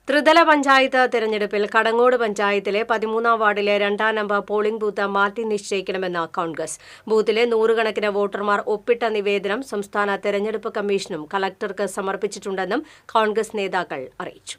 ത്രിതല പഞ്ചായത്ത് തെരഞ്ഞെടുപ്പിൽ കടങ്ങോട് പഞ്ചായത്തിലെ 13-ാം വാർഡിലെ 2-ാം നമ്പർ പോളിംഗ് ബൂത്ത് മാറ്റി നിശ്ചയിക്കണമെന്ന് കോൺഗ്രസ്. ബൂത്തിലെ നൂറുകണക്കിന് വോട്ടർമാർ ഒപ്പിട്ട നിവേദനം സംസ്ഥാന തെരഞ്ഞെടുപ്പ് കമ്മീഷനും കളക്ടർക്ക് സമർപ്പിച്ചിട്ടുണ്ടെന്നും കോൺഗ്രസ് നേതാക്കൾ അറിയിച്ചു.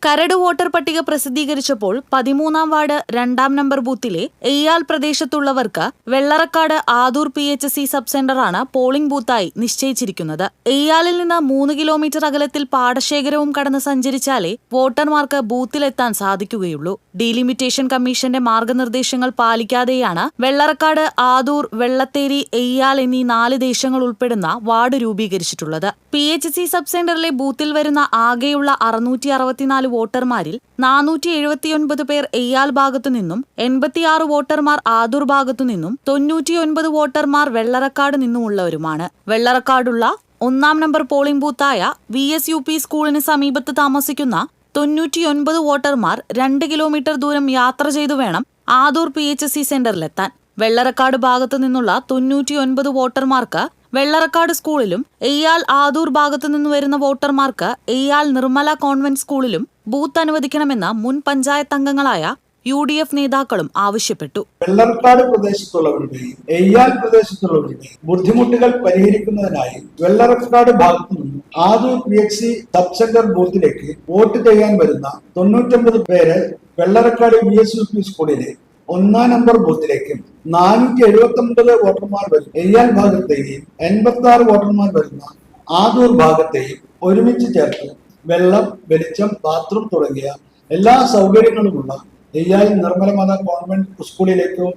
കരട് വോട്ടർ പട്ടിക പ്രസിദ്ധീകരിച്ചപ്പോൾ 13-ാം വാർഡ് 2-ാം നമ്പർ ബൂത്തിലെ എയ്യാൽ പ്രദേശത്തുള്ളവർക്ക് വെള്ളറക്കാട് ആദൂർ PHC സബ് സെന്ററാണ് പോളിംഗ് ബൂത്തായി നിശ്ചയിച്ചിരിക്കുന്നത്. എയ്യാലിൽ നിന്ന് 3 കിലോമീറ്റർ അകലത്തിൽ പാടശേഖരവും കടന്ന് സഞ്ചരിച്ചാലേ വോട്ടർമാർക്ക് ബൂത്തിലെത്താൻ സാധിക്കുകയുള്ളൂ. ഡീലിമിറ്റേഷൻ കമ്മീഷന്റെ മാർഗനിർദ്ദേശങ്ങൾ പാലിക്കാതെയാണ് വെള്ളറക്കാട്, ആദൂർ, വെള്ളത്തേരി, എയ്യാൽ എന്നീ 4 ദേശങ്ങൾ ഉൾപ്പെടുന്ന വാർഡ് രൂപീകരിച്ചിട്ടുള്ളത്. PHC സബ് സെന്ററിലെ ബൂത്തിൽ വരുന്ന ആകെയുള്ള 664 വോട്ടർമാരിൽ 479 പേർ എയ്യാൽ ഭാഗത്തുനിന്നും, 86 വോട്ടർമാർ ആദൂർ ഭാഗത്തുനിന്നും, 99 വോട്ടർമാർ വെള്ളറക്കാട് നിന്നുമുള്ളവരുമാണ്. വെള്ളറക്കാടുള്ള 1-ാം നമ്പർ പോളിംഗ് ബൂത്തായ VSUP സ്കൂളിന് സമീപത്ത് താമസിക്കുന്ന 99 വോട്ടർമാർ 2 കിലോമീറ്റർ ദൂരം യാത്ര ചെയ്തു വേണം ആദൂർ PHC സെന്ററിലെത്താൻ. വെള്ളറക്കാട് ഭാഗത്തു നിന്നുള്ള 99 വോട്ടർമാർക്ക് വെള്ളറക്കാട് സ്കൂളിലും, എയ്യാൽ ആദൂർ ഭാഗത്തുനിന്ന് വരുന്ന വോട്ടർമാർക്ക് എയ്യാൽ നിർമ്മല കോൺവെന്റ് സ്കൂളിലും ബൂത്ത് അനുവദിക്കണമെന്ന് മുൻ പഞ്ചായത്ത് അംഗങ്ങളായ UDF നേതാക്കളും ആവശ്യപ്പെട്ടു. വെള്ളറക്കാട് പ്രദേശത്തുള്ളവരുടെയും എയ്യാൽ പ്രദേശത്തുള്ളവരുടെയും ബുദ്ധിമുട്ടുകൾ പരിഹരിക്കുന്നതിനായി വെള്ളറക്കാട് ഭാഗത്തു നിന്നും ആദൂർ PHC സബ് സെന്റർ ബൂത്തിലേക്ക് വോട്ട് ചെയ്യാൻ വരുന്ന 99 പേര് വെള്ളറക്കാട് VSUP സ്കൂളിലെ 1-ാം നമ്പർ ബൂത്തിലേക്കും 479 വോട്ടർമാർ വരുന്ന എയ്യാൽ ഭാഗത്തെയും 86 വോട്ടർമാർ വരുന്ന ആദൂർ ഭാഗത്തെയും ഒരുമിച്ച് ചേർത്ത് വെള്ളം, വെളിച്ചം, ബാത്റൂം തുടങ്ങിയ എല്ലാ സൗകര്യങ്ങളുമുള്ള എയ്യാൽ നിർമ്മല മാതാ കോൺവെന്റ് സ്കൂളിലേക്കോ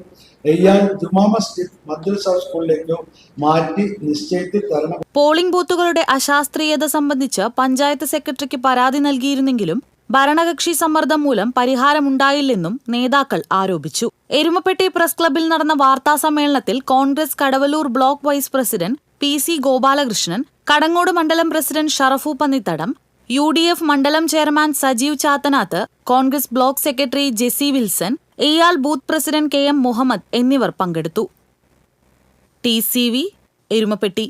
എയ്യാൽ ജുമാ മസ്ജിദ് മദ്രസ സ്കൂളിലേക്കോ മാറ്റി നിശ്ചയിച്ച് തരണം. പോളിംഗ് ബൂത്തുകളുടെ അശാസ്ത്രീയത സംബന്ധിച്ച് പഞ്ചായത്ത് സെക്രട്ടറിക്ക് പരാതി നൽകിയിരുന്നെങ്കിലും ഭരണകക്ഷി സമ്മർദ്ദം മൂലം പരിഹാരമുണ്ടായില്ലെന്നും നേതാക്കൾ ആരോപിച്ചു. എരുമപ്പെട്ടി പ്രസ് ക്ലബ്ബിൽ നടന്ന വാർത്താ സമ്മേളനത്തിൽ Congress Kadavalloor block vice president PC Gopalakrishnan, Kadangode മണ്ഡലം പ്രസിഡന്റ് ഷറഫു പന്നിത്തടം, UDF മണ്ഡലം chairman Sajeev Chathanath, Congress block secretary Jessy Wilson, Eyyal booth president KM Muhammad എന്നിവർ പങ്കെടുത്തു. TCV എരുമപ്പെട്ടി.